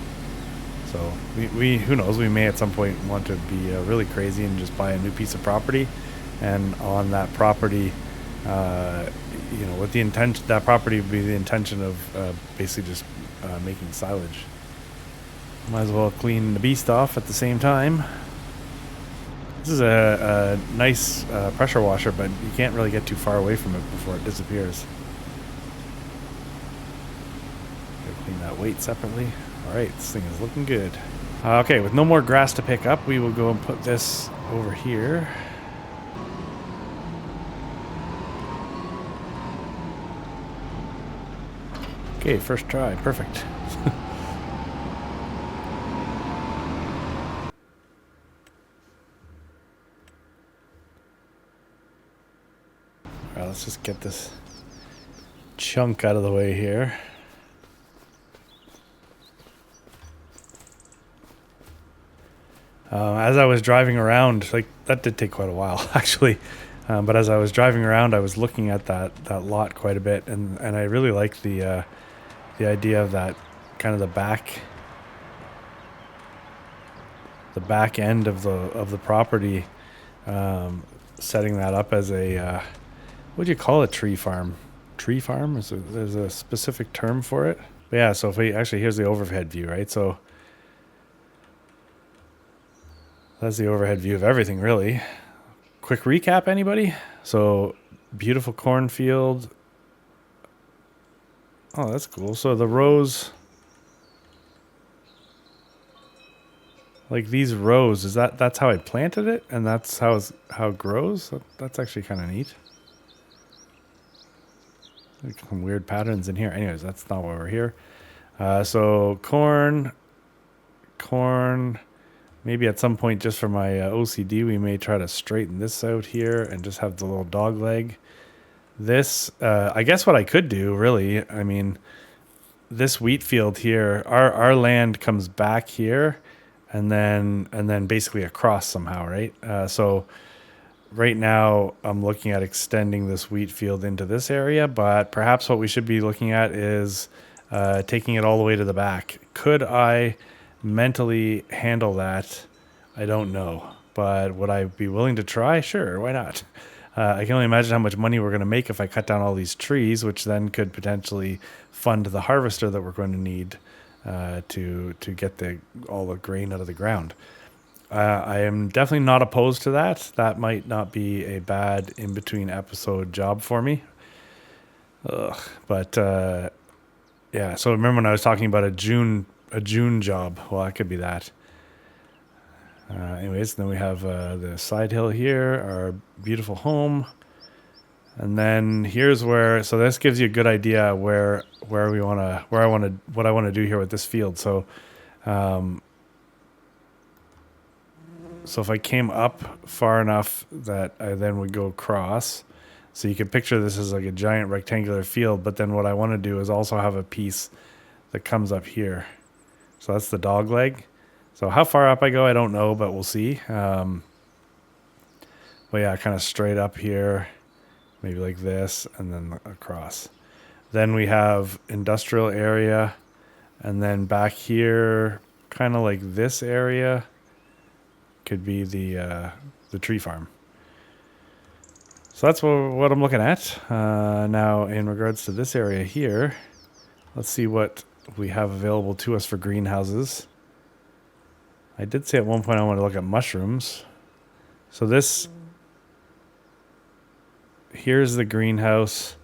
So we who knows, we may at some point want to be really crazy and just buy a new piece of property, and on that property, with the intention, that property would be the intention of basically just making silage. Might as well clean the beast off at the same time. This is a nice pressure washer, but you can't really get too far away from it before it disappears. Gotta clean that weight separately. Alright, this thing is looking good. Okay, with no more grass to pick up, we will go and put this over here. Okay, first try. Perfect. Alright, let's just get this chunk out of the way here. As I was driving around, like, that did take quite a while, actually. But as I was driving around, I was looking at that lot quite a bit, and I really liked the idea of that kind of the back end of the property, setting that up as a what do you call a tree farm? Tree farm? There's a specific term for it. But yeah, so if we actually, here's the overhead view, right? So that's the overhead view of everything, really. Quick recap, anybody? So beautiful cornfield. Oh, that's cool. So the rows, like these rows, that's how I planted it, and that's how it grows. That's actually kind of neat. Like some weird patterns in here. Anyways, that's not why we're here. So corn. Maybe at some point, just for my OCD, we may try to straighten this out here and just have the little dog leg. This, I guess what I could do, really, I mean, this wheat field here, our land comes back here, and then basically across somehow, right? So right now I'm looking at extending this wheat field into this area, but perhaps what we should be looking at is taking it all the way to the back. Could I mentally handle that? I don't know, but would I be willing to try? Sure, why not? I can only imagine how much money we're going to make if I cut down all these trees, which then could potentially fund the harvester that we're going to need to get all the grain out of the ground. I am definitely not opposed to that. That might not be a bad in-between episode job for me. But yeah, so remember when I was talking about a June job? Well, that could be that. Anyways, then we have the side hill here, our beautiful home, and then here's where. So this gives you a good idea what I want to do here with this field. So, so if I came up far enough that I then would go across, so you can picture this as like a giant rectangular field. But then what I want to do is also have a piece that comes up here. So that's the dog leg. So how far up I go, I don't know, but we'll see. But yeah, kind of straight up here, maybe like this, and then across. Then we have industrial area, and then back here, kind of like this area, could be the tree farm. So that's what I'm looking at. Now, in regards to this area here, let's see what we have available to us for greenhouses. I did say at one point I want to look at mushrooms. So here's the greenhouse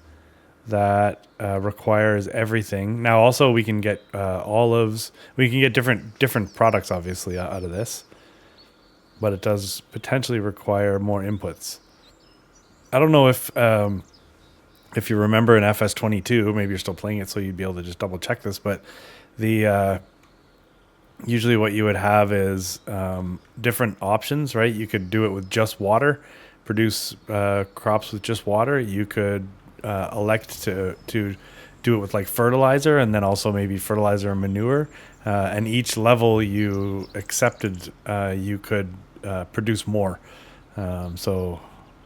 that requires everything. Now also we can get olives. We can get different products obviously out of this, but it does potentially require more inputs. I don't know if you remember in FS22, maybe you're still playing it, so you'd be able to just double check this, but the usually what you would have is different options, right? You could do it with just water, produce crops with just water. You could elect to do it with like fertilizer, and then also maybe fertilizer and manure. And each level you accepted, you could produce more. So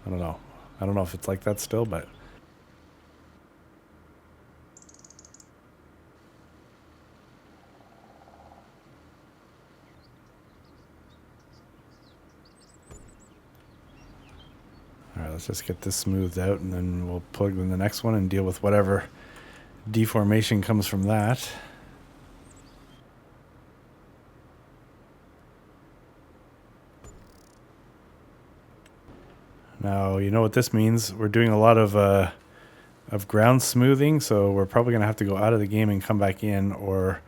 I don't know. I don't know if it's like that still, but all right, let's just get this smoothed out and then we'll plug in the next one and deal with whatever deformation comes from that. Now, you know what this means? We're doing a lot of ground smoothing, so we're probably going to have to go out of the game and come back in, or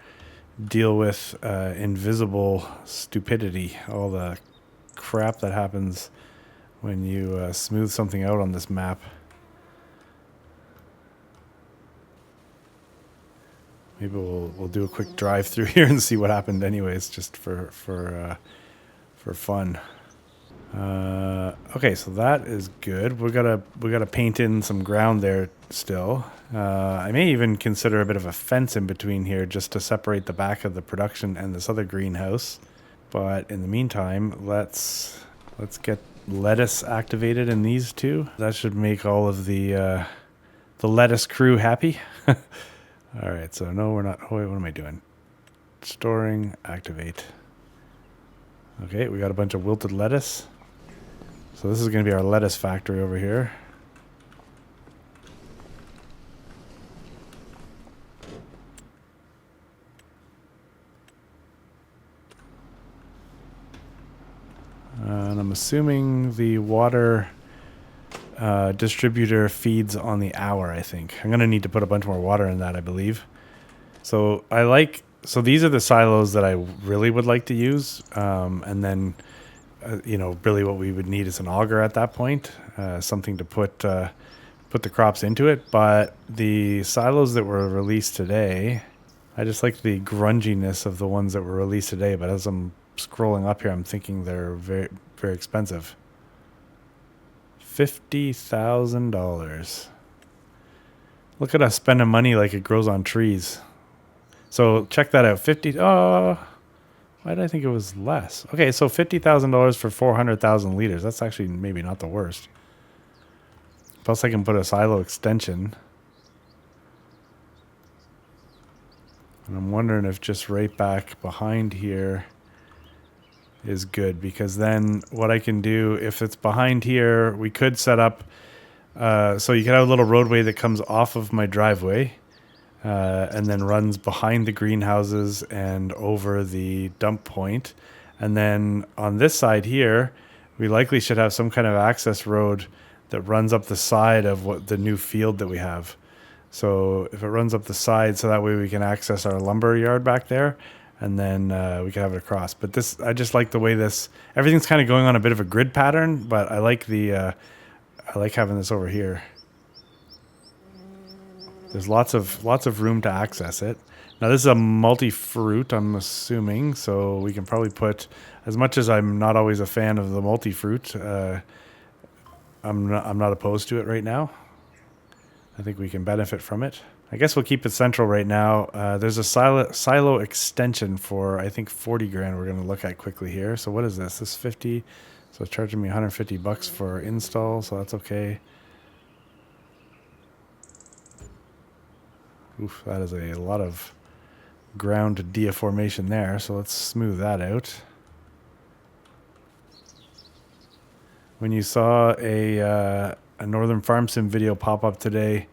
deal with invisible stupidity, all the crap that happens when you smooth something out on this map. Maybe we'll do a quick drive through here and see what happened anyways, just for fun. Okay, so that is good. We gotta paint in some ground there still. I may even consider a bit of a fence in between here just to separate the back of the production and this other greenhouse. But in the meantime, let's get lettuce activated in these two. That should make all of the lettuce crew happy. All right, so no, we're not. Oh wait, what am I doing? Storing, activate. Okay, we got a bunch of wilted lettuce. So this is going to be our lettuce factory over here. And I'm assuming the water distributor feeds on the hour, I think. I'm going to need to put a bunch more water in that, I believe. So these are the silos that I really would like to use. And then, really what we would need is an auger at that point, something to put the crops into it. But the silos that were released today, I just like the grunginess of the ones that were released today. But as I'm scrolling up here, I'm thinking they're very, very expensive. $50,000. Look at us spending money like it grows on trees. So check that out. Why did I think it was less? Okay, so $50,000 for 400,000 liters. That's actually maybe not the worst. Plus I can put a silo extension. And I'm wondering if just right back behind here is good, because then what I can do, if it's behind here, we could set up, so you could have a little roadway that comes off of my driveway and then runs behind the greenhouses and over the dump point. And then on this side here, we likely should have some kind of access road that runs up the side of what the new field that we have. So if it runs up the side, so that way we can access our lumber yard back there, and then we can have it across. But this, I just like the way everything's kind of going on a bit of a grid pattern, but I like I like having this over here. There's lots of room to access it. Now this is a multi-fruit, I'm assuming, so we can probably put, as much as I'm not always a fan of the multi-fruit, I'm not opposed to it right now. I think we can benefit from it. I guess we'll keep it central right now. There's a silo extension for, I think, 40 grand we're going to look at quickly here. So what is this? This is 50. So it's charging me 150 bucks for install, so that's okay. Oof, that is a lot of ground deformation there. So let's smooth that out. When you saw a Northern Farm Sim video pop up today,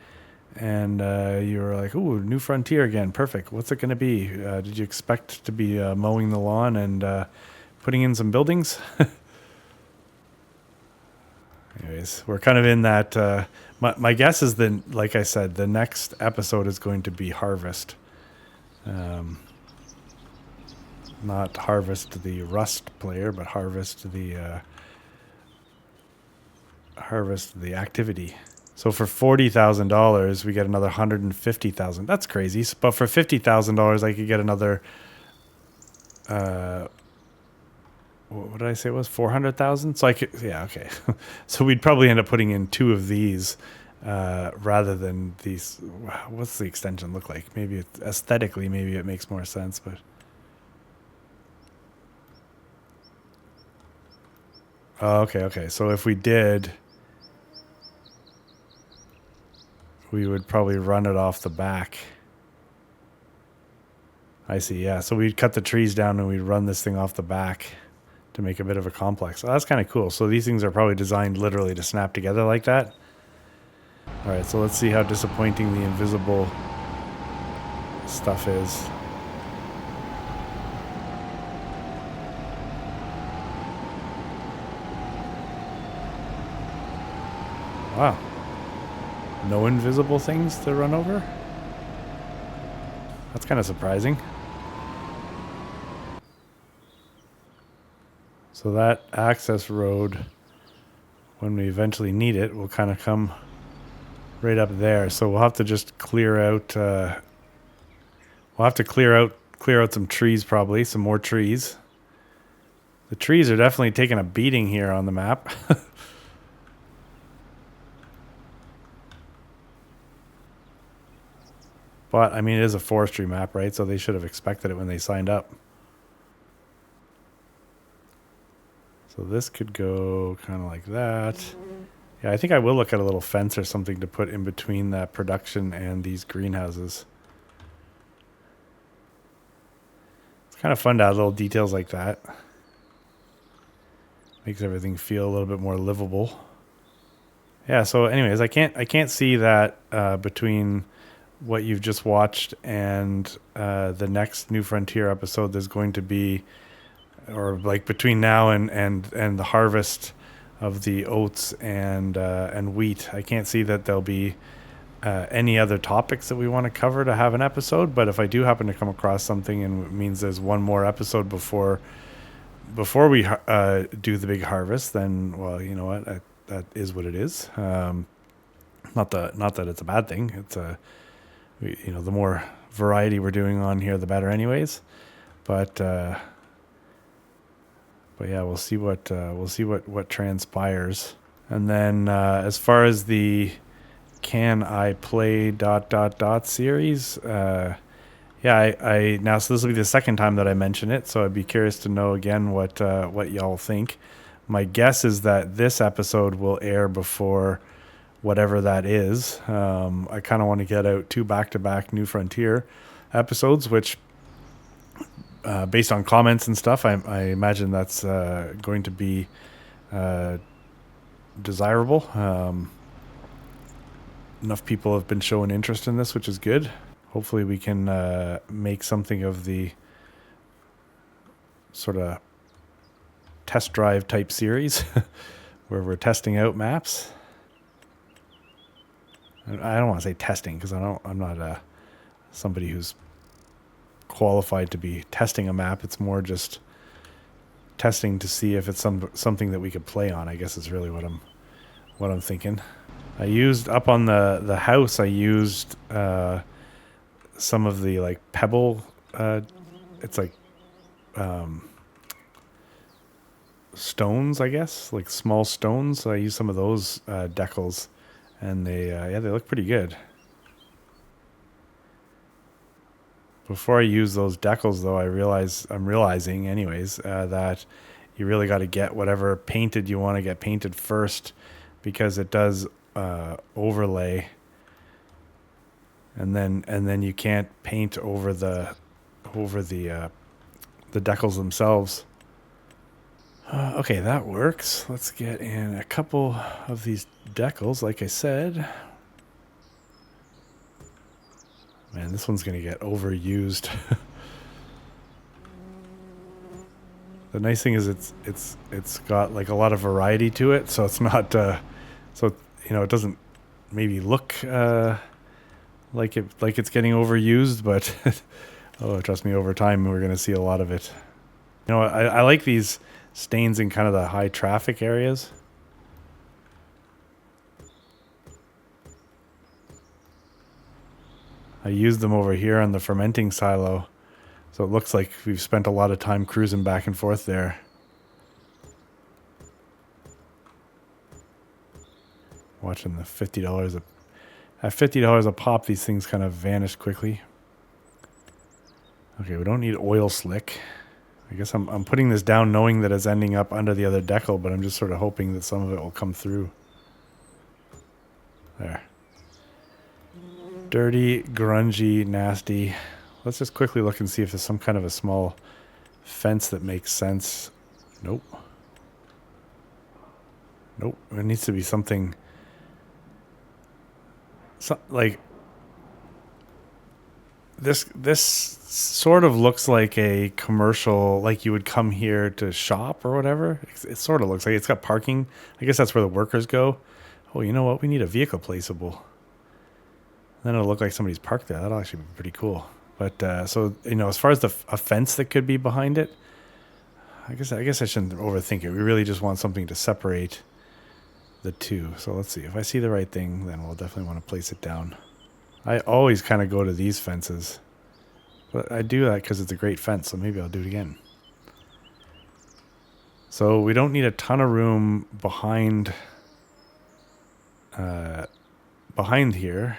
and you were like, "Ooh, New Frontier again, perfect. What's it going to be?" Did you expect to be mowing the lawn and putting in some buildings? Anyways, we're kind of in that. My guess is that, like I said, the next episode is going to be harvest. Not harvest the Rust player, but harvest the activity. So for $40,000, we get another $150,000. That's crazy. But for $50,000, I could get another. What did I say it was? 400,000. So I could, yeah, okay. So we'd probably end up putting in two of these rather than these. What's the extension look like? Maybe aesthetically, maybe it makes more sense, but. Oh, okay. So if we did we would probably run it off the back. I see, yeah. So we'd cut the trees down and we'd run this thing off the back to make a bit of a complex. Oh, that's kind of cool. So these things are probably designed literally to snap together like that. All right, so let's see how disappointing the invisible stuff is. Wow. No invisible things to run over? That's kind of surprising. So that access road, when we eventually need it, will kind of come right up there. So we'll have to just clear out, we'll have to clear out some trees probably, some more trees. The trees are definitely taking a beating here on the map. But, I mean, it is a forestry map, right? So they should have expected it when they signed up. So this could go kind of like that. Yeah, I think I will look at a little fence or something to put in between that production and these greenhouses. It's kind of fun to add little details like that. Makes everything feel a little bit more livable. Yeah, so anyways, I can't see that between what you've just watched and the next New Frontier episode there's going to be, or like between now and the harvest of the oats and wheat. I can't see that there'll be any other topics that we want to cover to have an episode, but if I do happen to come across something and it means there's one more episode before we do the big harvest, then, well, you know what, that is what it is. Not that it's a bad thing. It's the more variety we're doing on here, the better, anyways. But yeah, we'll see what transpires. And then as far as the Can I Play ... series, yeah, I now, so this will be the second time that I mention it, so I'd be curious to know again what y'all think. My guess is that this episode will air before whatever that is. I kind of want to get out 2 back-to-back New Frontier episodes, which, based on comments and stuff, I imagine that's going to be desirable. Enough people have been showing interest in this, which is good. Hopefully we can make something of the sort of test drive type series where we're testing out maps. I don't want to say testing because I'm not somebody who's qualified to be testing a map. It's more just testing to see if it's something that we could play on, I guess is really what I'm thinking. I used up on the house, I used some of the like pebble, it's like stones, I guess, like small stones. So I used some of those decals, and they look pretty good. Before I use those decals, though, I'm realizing anyways, that you really got to get whatever painted you want to get painted first, because it does overlay, and then you can't paint over the decals themselves. Okay, that works. Let's get in a couple of these decals, like I said. Man, this one's gonna get overused. The nice thing is it's got like a lot of variety to it, so it's not so it doesn't maybe look like it's getting overused, but oh, trust me, over time we're gonna see a lot of it. I like these stains in kind of the high traffic areas. I used them over here on the fermenting silo, so it looks like we've spent a lot of time cruising back and forth there. Watching the $50 at $50 a pop, these things kind of vanish quickly. Okay, we don't need oil slick. I guess I'm putting this down knowing that it's ending up under the other decal, but I'm just sort of hoping that some of it will come through. There. Dirty, grungy, nasty. Let's just quickly look and see if there's some kind of a small fence that makes sense. Nope. Nope. It needs to be something... like... This sort of looks like a commercial, like you would come here to shop or whatever. It sort of looks like it's got parking. I guess that's where the workers go. Oh, you know what? We need a vehicle placeable. Then it'll look like somebody's parked there. That'll actually be pretty cool. But so, you know, as far as a fence that could be behind it, I guess I shouldn't overthink it. We really just want something to separate the two. So let's see. If I see the right thing, then we'll definitely want to place it down. I always kind of go to these fences. But I do that because it's a great fence, so maybe I'll do it again. So we don't need a ton of room behind here.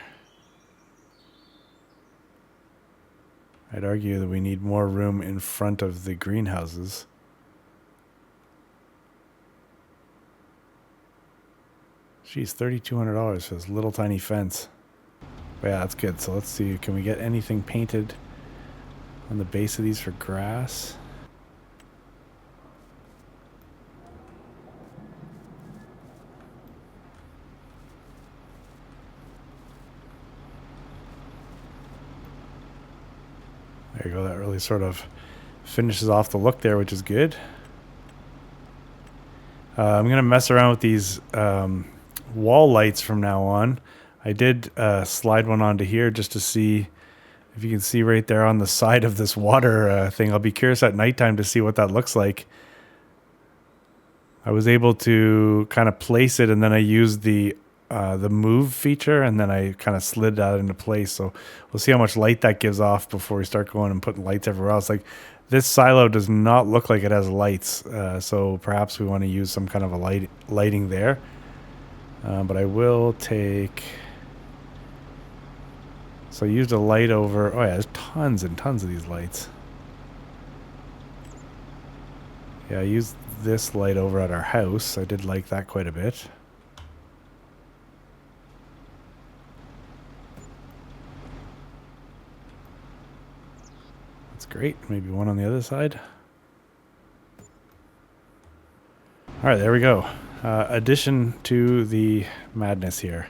I'd argue that we need more room in front of the greenhouses. Geez, $3,200 for this little tiny fence. But yeah, that's good. So let's see, can we get anything painted on the base of these for grass? There you go. That really sort of finishes off the look there, which is good. I'm going to mess around with these wall lights from now on. I did slide one onto here just to see if you can see right there on the side of this water thing. I'll be curious at nighttime to see what that looks like. I was able to kind of place it, and then I used the move feature, and then I kind of slid that into place. So we'll see how much light that gives off before we start going and putting lights everywhere else. Like, this silo does not look like it has lights, so perhaps we want to use some kind of a lighting there. But I will take... So I used a light over... Oh yeah, there's tons and tons of these lights. Yeah, I used this light over at our house. I did like that quite a bit. That's great. Maybe one on the other side. All right, there we go. Addition to the madness here.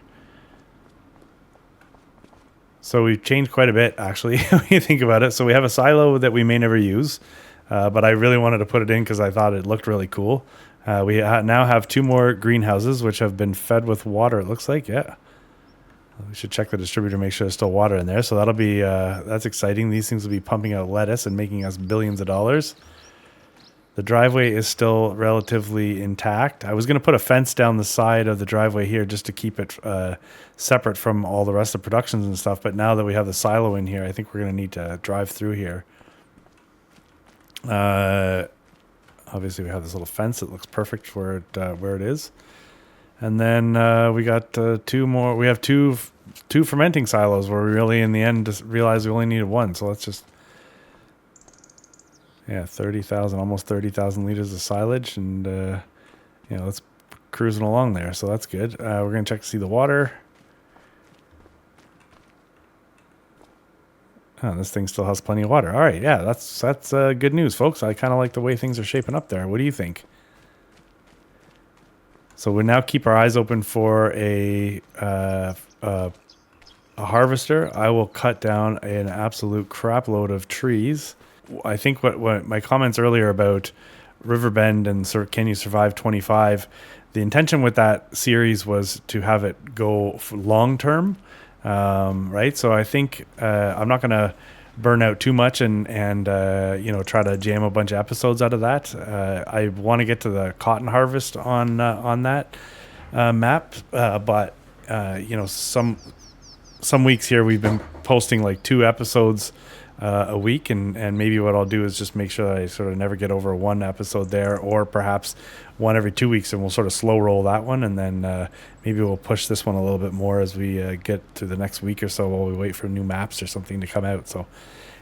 So we've changed quite a bit, actually, when you think about it. So we have a silo that we may never use, but I really wanted to put it in because I thought it looked really cool. We now have 2 more greenhouses, which have been fed with water, it looks like. Yeah. We should check the distributor, make sure there's still water in there. So that'll be, that's exciting. These things will be pumping out lettuce and making us billions of dollars. The driveway is still relatively intact. I was going to put a fence down the side of the driveway here just to keep it separate from all the rest of the productions and stuff. But now that we have the silo in here, I think we're going to need to drive through here. Obviously, we have this little fence that looks perfect for it, where it is. And then we got 2 more. We have two fermenting silos where we really, in the end, just realized we only needed 1. So let's just... Yeah, 30,000, almost 30,000 liters of silage, and you know, it's cruising along there, so that's good. We're gonna check to see the water. Oh, this thing still has plenty of water. All right, yeah, that's good news, folks. I kind of like the way things are shaping up there. What do you think? So we now keep our eyes open for a harvester. I will cut down an absolute crap load of trees. I think what my comments earlier about Riverbend and can you survive 25, the intention with that series was to have it go for long term, right? So I think I'm not going to burn out too much and you know, try to jam a bunch of episodes out of that. I want to get to the cotton harvest on that map, but you know, some weeks here we've been posting like 2 episodes a week, and maybe what I'll do is just make sure that I sort of never get over 1 episode there, or perhaps 1 every 2 weeks, and we'll sort of slow roll that one, and then maybe we'll push this one a little bit more as we get to the next week or so while we wait for new maps or something to come out. So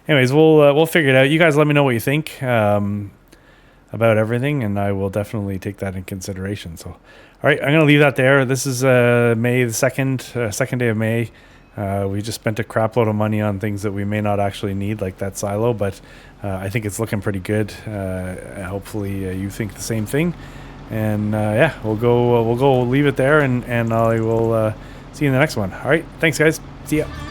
anyways, we'll figure it out. You guys let me know what you think about everything, and I will definitely take that in consideration. So all right, I'm going to leave that there. This is May the 2nd, second day of May. We just spent a crap load of money on things that we may not actually need, like that silo, but I think it's looking pretty good. Hopefully you think the same thing. And yeah, we'll go leave it there, and I will see you in the next one. All right, thanks guys. See ya.